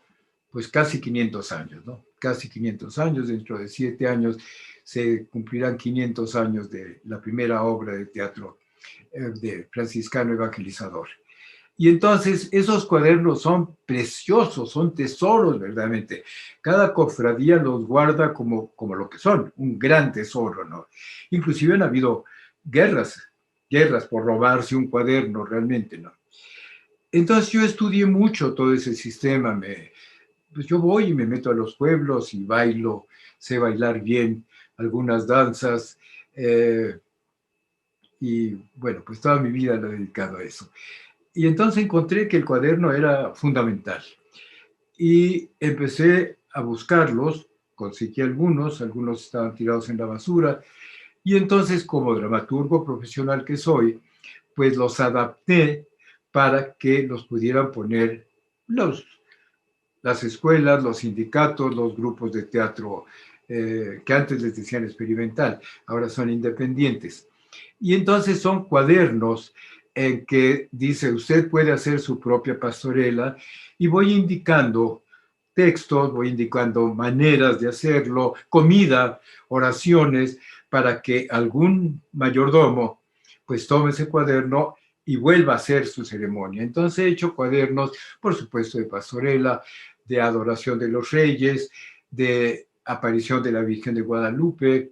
pues casi 500 años, ¿no? Casi 500 años, dentro de 7 años se cumplirán 500 años de la primera obra de teatro de franciscano evangelizador. Y entonces esos cuadernos son preciosos, son tesoros verdaderamente. Cada cofradía los guarda como lo que son, un gran tesoro, ¿no? Inclusive han habido guerras por robarse un cuaderno realmente, ¿no? Entonces yo estudié mucho todo ese sistema. Pues yo voy y me meto a los pueblos y bailo, sé bailar bien algunas danzas. Y bueno, pues toda mi vida la he dedicado a eso. Y entonces encontré que el cuaderno era fundamental. Y empecé a buscarlos, conseguí algunos estaban tirados en la basura. Y entonces, como dramaturgo profesional que soy, pues los adapté para que los pudieran poner las escuelas, los sindicatos, los grupos de teatro que antes les decían experimental, ahora son independientes. Y entonces son cuadernos en que dice, usted puede hacer su propia pastorela, y voy indicando textos, voy indicando maneras de hacerlo, comida, oraciones, para que algún mayordomo pues tome ese cuaderno y vuelva a hacer su ceremonia. Entonces he hecho cuadernos, por supuesto, de pastorela, de adoración de los reyes, de aparición de la Virgen de Guadalupe,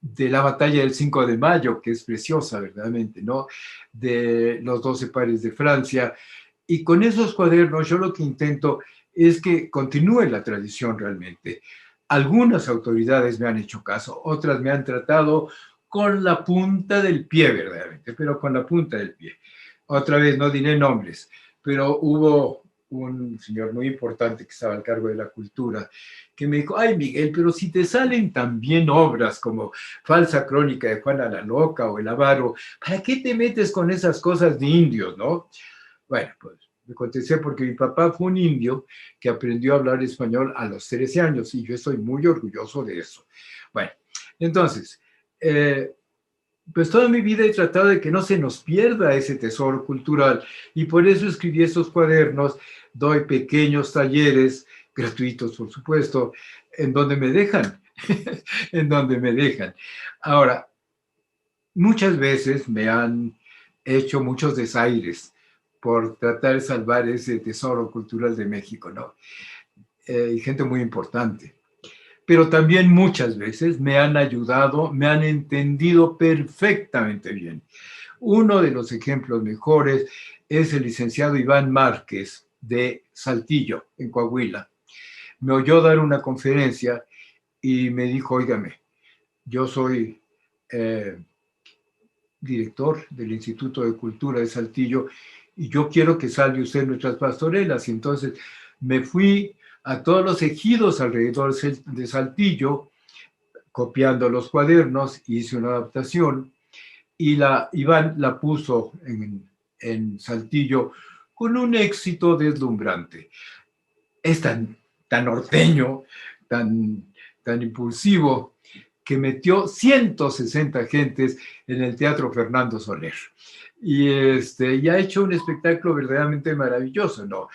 de la batalla del 5 de mayo, que es preciosa verdaderamente, ¿no? De los 12 pares de Francia. Y con esos cuadernos yo lo que intento es que continúe la tradición realmente. Algunas autoridades me han hecho caso, otras me han tratado con la punta del pie verdaderamente, pero con la punta del pie. Otra vez, no diré nombres, pero hubo un señor muy importante que estaba al cargo de la cultura, que me dijo, ay Miguel, pero si te salen también obras como Falsa Crónica de Juana la Loca o El Avaro, ¿para qué te metes con esas cosas de indios, no? Bueno, pues me contesté porque mi papá fue un indio que aprendió a hablar español a los 13 años y yo estoy muy orgulloso de eso. Bueno, entonces, pues toda mi vida he tratado de que no se nos pierda ese tesoro cultural y por eso escribí estos cuadernos, doy pequeños talleres, gratuitos por supuesto, en donde me dejan, en donde me dejan. Ahora, muchas veces me han hecho muchos desaires por tratar de salvar ese tesoro cultural de México, ¿no? Y gente muy importante. Pero también muchas veces me han ayudado, me han entendido perfectamente bien. Uno de los ejemplos mejores es el licenciado Iván Márquez de Saltillo, en Coahuila. Me oyó dar una conferencia y me dijo, óigame, yo soy director del Instituto de Cultura de Saltillo y yo quiero que salve usted nuestras pastorelas. Y entonces me fui a todos los ejidos alrededor de Saltillo, copiando los cuadernos, hice una adaptación y Iván la puso en Saltillo con un éxito deslumbrante. Es tan norteño, tan impulsivo, que metió 160 gentes en el Teatro Fernando Soler. Y ha hecho un espectáculo verdaderamente maravilloso, ¿no?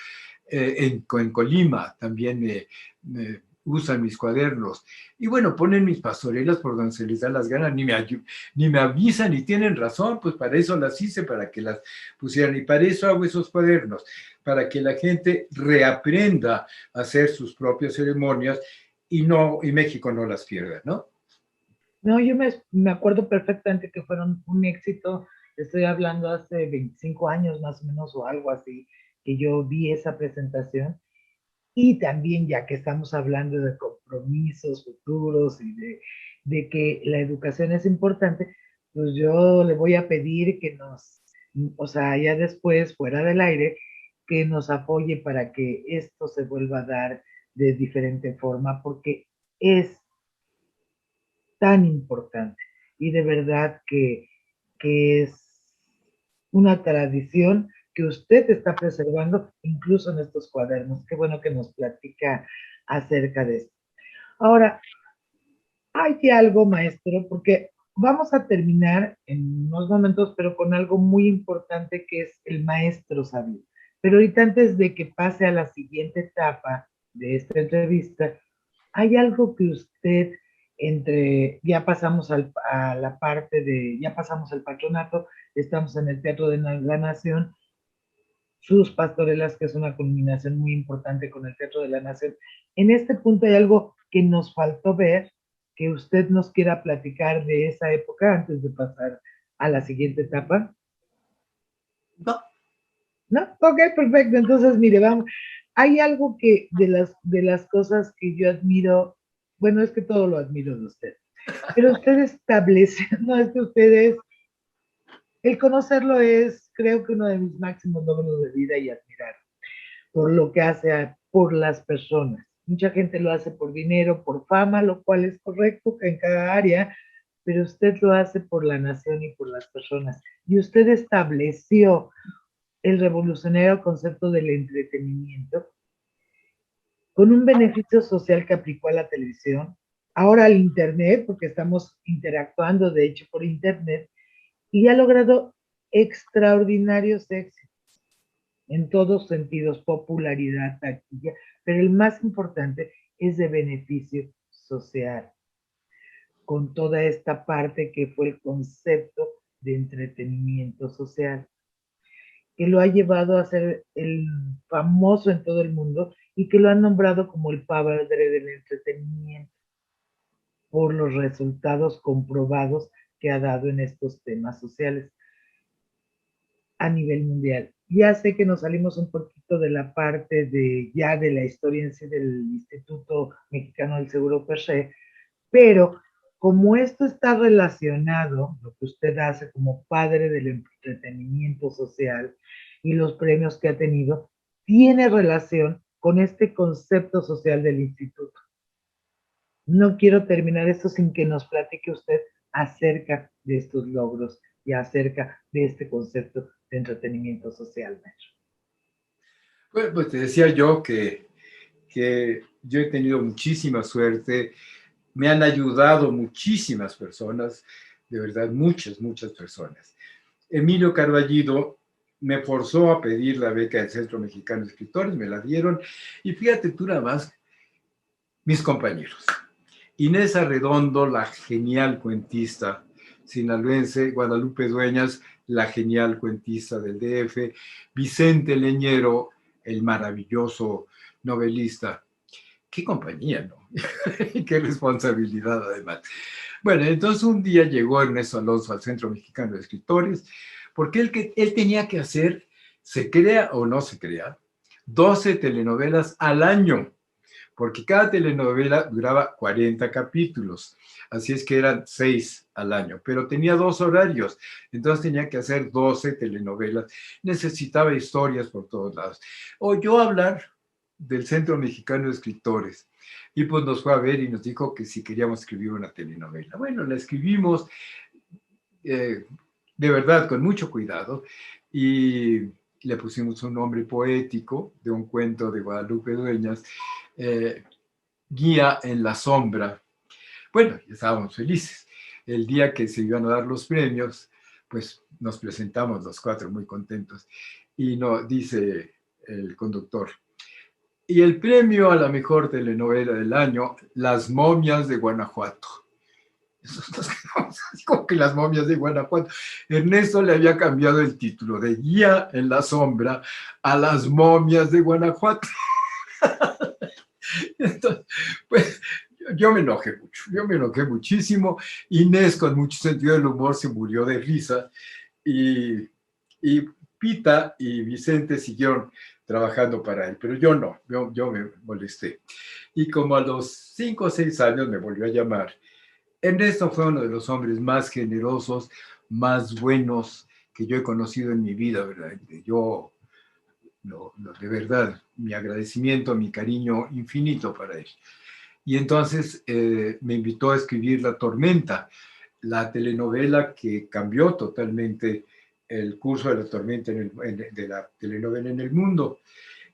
En Colima también me usan mis cuadernos. Y bueno, ponen mis pastorelas por donde se les da las ganas, ni me avisan, y tienen razón, pues para eso las hice, para que las pusieran. Y para eso hago esos cuadernos, para que la gente reaprenda a hacer sus propias ceremonias y México no las pierda, ¿no? No, yo me acuerdo perfectamente que fueron un éxito estoy hablando hace 25 años más o menos o algo así, que yo vi esa presentación. Y también, ya que estamos hablando de compromisos futuros y de que la educación es importante, pues yo le voy a pedir que nos, o sea, ya después, fuera del aire, que nos apoye para que esto se vuelva a dar de diferente forma, porque es tan importante y de verdad que es una tradición que usted está preservando incluso en estos cuadernos. Qué bueno que nos platica acerca de esto. Ahora, hay algo, maestro, porque vamos a terminar en unos momentos, pero con algo muy importante que es el maestro sabio. Pero ahorita antes de que pase a la siguiente etapa de esta entrevista, hay algo que usted ya pasamos a la parte ya pasamos al patronato, estamos en el Teatro de la Nación, sus pastorelas, que es una culminación muy importante con el Teatro de la Nación. En este punto hay algo que nos faltó ver, que usted nos quiera platicar de esa época antes de pasar a la siguiente etapa. No. ¿No? Ok, perfecto. Entonces, mire, vamos. Hay algo que de las cosas que yo admiro, bueno, es que todo lo admiro de usted, pero usted establece, no es que ustedes, el conocerlo es, creo que uno de mis máximos logros de vida y admirar por lo que hace por las personas. Mucha gente lo hace por dinero, por fama, lo cual es correcto en cada área, pero usted lo hace por la nación y por las personas. Y usted estableció el revolucionario concepto del entretenimiento con un beneficio social que aplicó a la televisión, ahora al Internet, porque estamos interactuando de hecho por Internet, y ha logrado extraordinarios éxitos en todos sentidos, popularidad, taquilla, pero el más importante es de beneficio social, con toda esta parte que fue el concepto de entretenimiento social, que lo ha llevado a ser el famoso en todo el mundo y que lo han nombrado como el padre del entretenimiento por los resultados comprobados que ha dado en estos temas sociales a nivel mundial. Ya sé que nos salimos un poquito de la parte de la historia en sí del Instituto Mexicano del Seguro per se, pero como esto está relacionado, lo que usted hace como padre del entretenimiento social y los premios que ha tenido, tiene relación con este concepto social del instituto. No quiero terminar esto sin que nos platique usted acerca de estos logros y acerca de este concepto de entretenimiento social. Bueno, pues te decía yo que yo he tenido muchísima suerte, me han ayudado muchísimas personas, de verdad, muchas personas. Emilio Carballido me forzó a pedir la beca del Centro Mexicano de Escritores, me la dieron, y fíjate tú nada más, mis compañeros. Inés Arredondo, la genial cuentista sinaloense, Guadalupe Dueñas, la genial cuentista del DF, Vicente Leñero, el maravilloso novelista. Qué compañía, ¿no? Qué responsabilidad, además. Bueno, entonces un día llegó Ernesto Alonso al Centro Mexicano de Escritores, porque él tenía que hacer, se crea o no se crea, 12 telenovelas al año, porque cada telenovela duraba 40 capítulos, así es que eran 6 al año, pero tenía 2 horarios, entonces tenía que hacer 12 telenovelas, necesitaba historias por todos lados. Oyó hablar del Centro Mexicano de Escritores, y pues nos fue a ver y nos dijo que si queríamos escribir una telenovela. Bueno, la escribimos de verdad con mucho cuidado, y le pusimos un nombre poético de un cuento de Guadalupe Dueñas, Guía en la sombra. Bueno, estábamos felices. El día que se iban a dar los premios, pues nos presentamos los 4 muy contentos, y nos dice el conductor: y el premio a la mejor telenovela del año, Las momias de Guanajuato. Como que Las momias de Guanajuato. Ernesto le había cambiado el título de Guía en la sombra a Las momias de Guanajuato. Entonces, pues yo me enojé muchísimo. Inés, con mucho sentido del humor, se murió de risa, y Pita y Vicente siguieron trabajando para él, pero yo no, yo me molesté. Y como a los 5 o 6 años me volvió a llamar. Ernesto fue uno de los hombres más generosos, más buenos que yo he conocido en mi vida, ¿verdad? Yo, de verdad, mi agradecimiento, mi cariño infinito para él. Y entonces me invitó a escribir La Tormenta, la telenovela que cambió totalmente el curso de la tormenta de la telenovela en el mundo.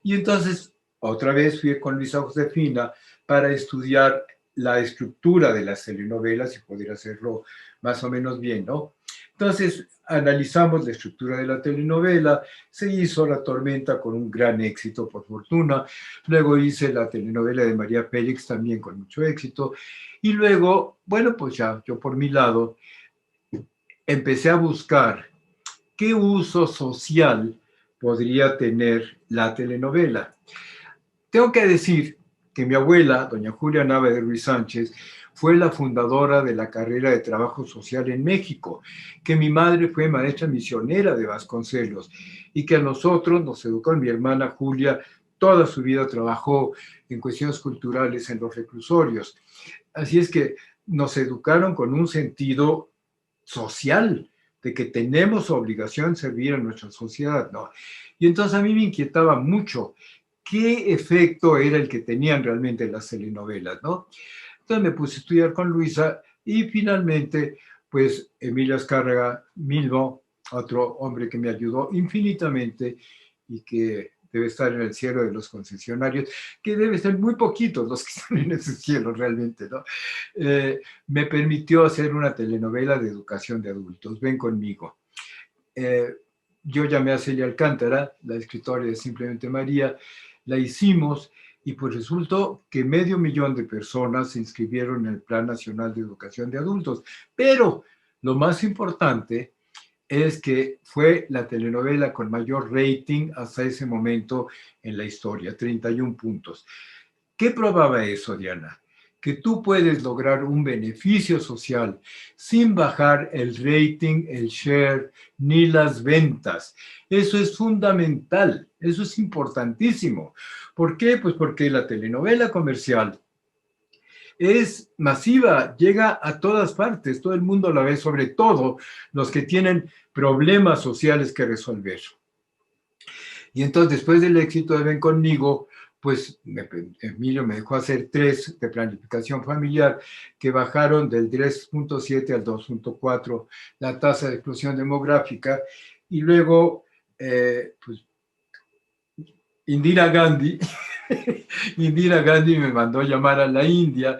Y entonces otra vez fui con Luisa Josefina para estudiar la estructura de las telenovelas y poder hacerlo más o menos bien, ¿no? Entonces analizamos la estructura de la telenovela, se hizo La Tormenta con un gran éxito, por fortuna, luego hice la telenovela de María Félix también con mucho éxito, y luego, bueno, pues ya yo por mi lado empecé a buscar qué uso social podría tener la telenovela. Tengo que decir que mi abuela, doña Julia Nava de Ruiz Sánchez, fue la fundadora de la carrera de trabajo social en México, que mi madre fue maestra misionera de Vasconcelos y que a nosotros nos educó, mi hermana Julia, toda su vida trabajó en cuestiones culturales en los reclusorios. Así es que nos educaron con un sentido social, de que tenemos obligación de servir a nuestra sociedad, ¿no? Y entonces a mí me inquietaba mucho qué efecto era el que tenían realmente las telenovelas, ¿no? Entonces me puse a estudiar con Luisa y finalmente, pues, Emilio Azcárraga Milmo, otro hombre que me ayudó infinitamente y que debe estar en el cielo de los concesionarios, que debe ser muy poquitos los que están en ese cielo realmente, ¿no? Me permitió hacer una telenovela de educación de adultos, Ven conmigo. Yo llamé a Celia Alcántara, la escritora de Simplemente María, la hicimos y pues resultó que 500,000 de personas se inscribieron en el Plan Nacional de Educación de Adultos. Pero lo más importante es que fue la telenovela con mayor rating hasta ese momento en la historia, 31 puntos. ¿Qué probaba eso, Diana? Que tú puedes lograr un beneficio social sin bajar el rating, el share, ni las ventas. Eso es fundamental, eso es importantísimo. ¿Por qué? Pues porque la telenovela comercial es masiva, llega a todas partes, todo el mundo la ve, sobre todo los que tienen problemas sociales que resolver. Y entonces, después del éxito de Ven conmigo, pues Emilio me dejó hacer 3 de planificación familiar que bajaron del 3.7 al 2.4 la tasa de explosión demográfica. Y luego, pues, Indira Gandhi me mandó llamar a la India.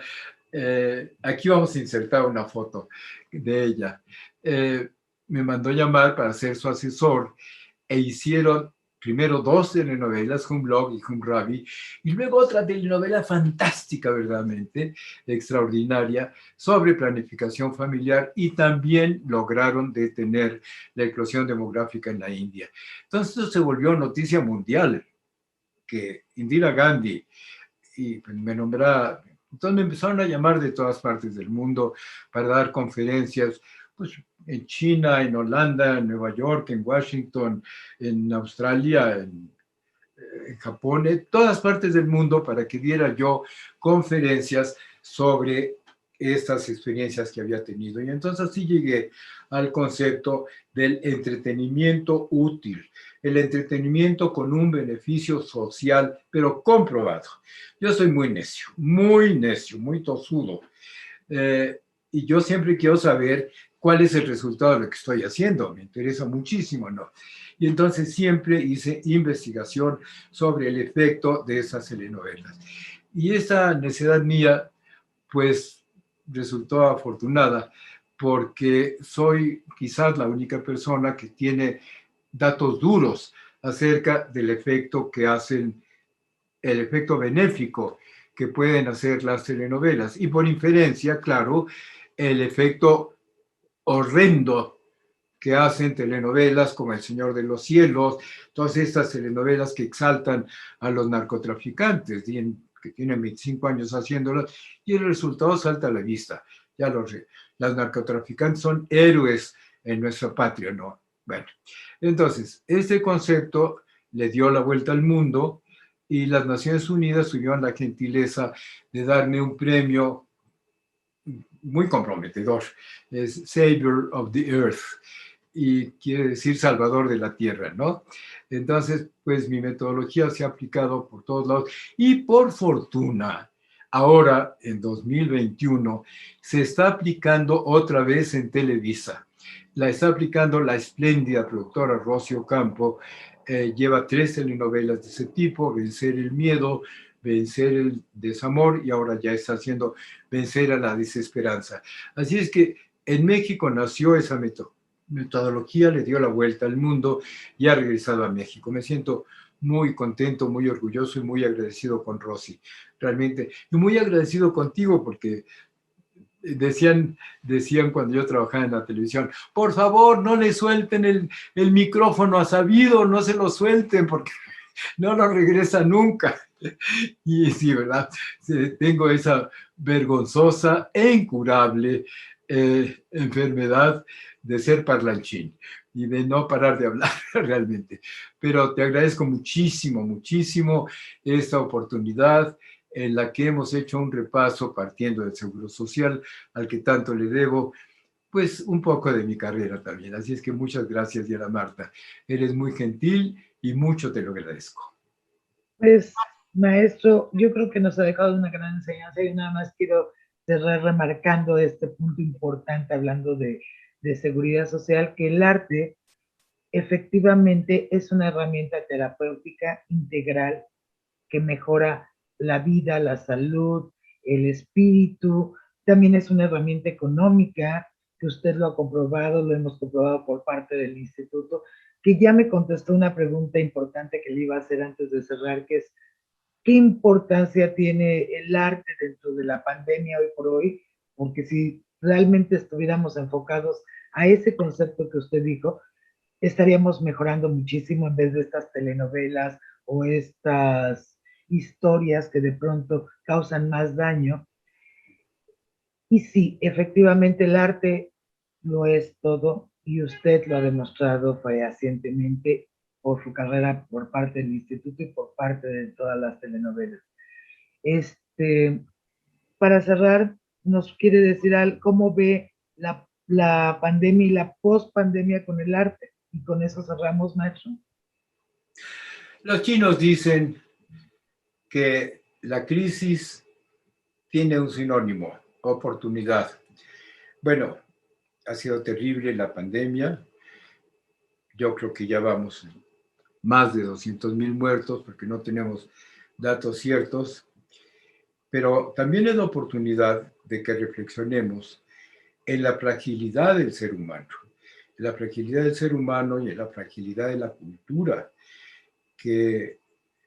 Aquí vamos a insertar una foto de ella. Me mandó llamar para ser su asesor e hicieron primero 2 telenovelas, Hum Blog y Hum Ravi, y luego otra telenovela fantástica, verdaderamente, extraordinaria, sobre planificación familiar, y también lograron detener la eclosión demográfica en la India. Entonces esto se volvió noticia mundial, que Indira Gandhi, y me nombraba, entonces me empezaron a llamar de todas partes del mundo para dar conferencias, pues en China, en Holanda, en Nueva York, en Washington, en Australia, en Japón, en todas partes del mundo, para que diera yo conferencias sobre estas experiencias que había tenido. Y entonces así llegué al concepto del entretenimiento útil, el entretenimiento con un beneficio social, pero comprobado. Yo soy muy necio, muy tosudo. Y yo siempre quiero saber cuál es el resultado de lo que estoy haciendo. Me interesa muchísimo, ¿no? Y entonces siempre hice investigación sobre el efecto de esas telenovelas. Y esa necesidad mía, pues, resultó afortunada, porque soy quizás la única persona que tiene datos duros acerca del efecto que hacen, el efecto benéfico que pueden hacer las telenovelas. Y por inferencia, claro, el efecto horrendo que hacen telenovelas como El Señor de los Cielos, todas estas telenovelas que exaltan a los narcotraficantes, que tienen 25 años haciéndolas, y el resultado salta a la vista. Ya los narcotraficantes son héroes en nuestra patria, ¿no? Bueno, entonces, este concepto le dio la vuelta al mundo y las Naciones Unidas tuvieron la gentileza de darme un premio muy comprometedor. Es Savior of the Earth, y quiere decir salvador de la tierra, ¿no? Entonces, pues mi metodología se ha aplicado por todos lados y por fortuna, ahora en 2021, se está aplicando otra vez en Televisa. La está aplicando la espléndida productora Rocío Ocampo. Lleva 3 telenovelas de ese tipo: Vencer el miedo, Vencer el desamor, y ahora ya está haciendo Vencer a la desesperanza. Así es que en México nació esa metodología, le dio la vuelta al mundo y ha regresado a México. Me siento muy contento, muy orgulloso y muy agradecido con Rosy, realmente. Y muy agradecido contigo, porque decían cuando yo trabajaba en la televisión: por favor, no le suelten el micrófono a Sabido, no se lo suelten porque no lo regresa nunca. Y sí, ¿verdad? Tengo esa vergonzosa e incurable enfermedad de ser parlanchín y de no parar de hablar realmente. Pero te agradezco muchísimo, muchísimo esta oportunidad en la que hemos hecho un repaso partiendo del Seguro Social, al que tanto le debo, pues un poco de mi carrera también. Así es que muchas gracias, Diana Marta. Eres muy gentil y mucho te lo agradezco. Pues, maestro, yo creo que nos ha dejado una gran enseñanza y nada más quiero cerrar remarcando este punto importante, hablando de seguridad social, que el arte efectivamente es una herramienta terapéutica integral que mejora la vida, la salud, el espíritu. También es una herramienta económica, que usted lo ha comprobado, lo hemos comprobado por parte del instituto, que ya me contestó una pregunta importante que le iba a hacer antes de cerrar, que es: ¿qué importancia tiene el arte dentro de la pandemia hoy por hoy? Porque si realmente estuviéramos enfocados a ese concepto que usted dijo, estaríamos mejorando muchísimo en vez de estas telenovelas o estas historias que de pronto causan más daño. Y sí, efectivamente el arte lo es todo, y usted lo ha demostrado fehacientemente por su carrera por parte del instituto y por parte de todas las telenovelas. Para cerrar, ¿nos quiere decir cómo ve la pandemia y la post-pandemia con el arte? Y con eso cerramos, maestro. Los chinos dicen que la crisis tiene un sinónimo: oportunidad. Bueno, ha sido terrible la pandemia. Yo creo que ya vamos más de 200,000 muertos, porque no tenemos datos ciertos. Pero también es la oportunidad de que reflexionemos en la fragilidad del ser humano, en la fragilidad del ser humano y en la fragilidad de la cultura, que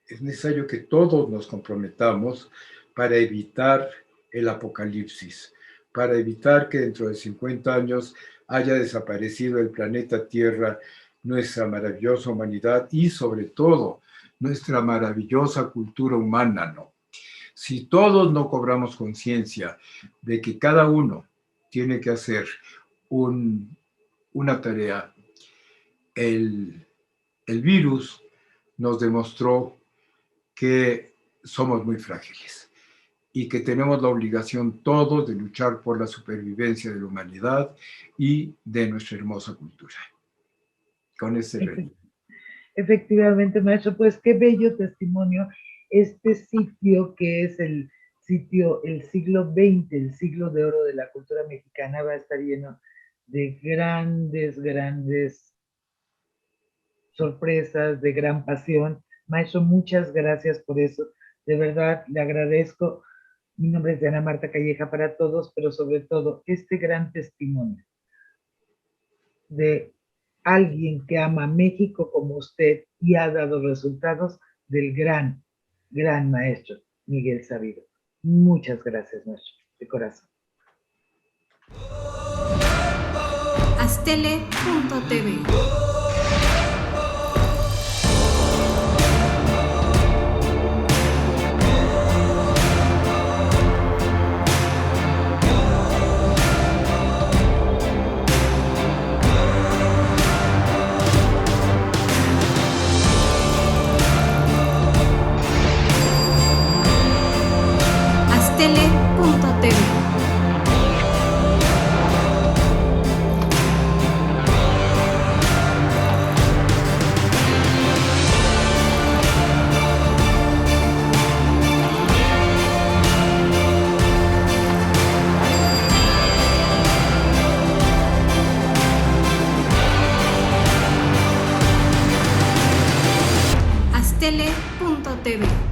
es necesario que todos nos comprometamos para evitar el apocalipsis, para evitar que dentro de 50 años haya desaparecido el planeta Tierra, nuestra maravillosa humanidad y sobre todo nuestra maravillosa cultura humana, ¿no? Si todos no cobramos conciencia de que cada uno tiene que hacer una tarea, el virus nos demostró que somos muy frágiles y que tenemos la obligación todos de luchar por la supervivencia de la humanidad y de nuestra hermosa cultura. Con ese reto. Efectivamente, maestro, pues qué bello testimonio. Este sitio, que es el siglo XX, el siglo de oro de la cultura mexicana, va a estar lleno de grandes sorpresas, de gran pasión. Maestro, muchas gracias por eso. De verdad, le agradezco. Mi nombre es Diana Marta Calleja para todos, pero sobre todo este gran testimonio de alguien que ama México como usted y ha dado resultados, del gran maestro Miguel Sabido. Muchas gracias, maestro, de corazón. Aztele.tv ll.tv.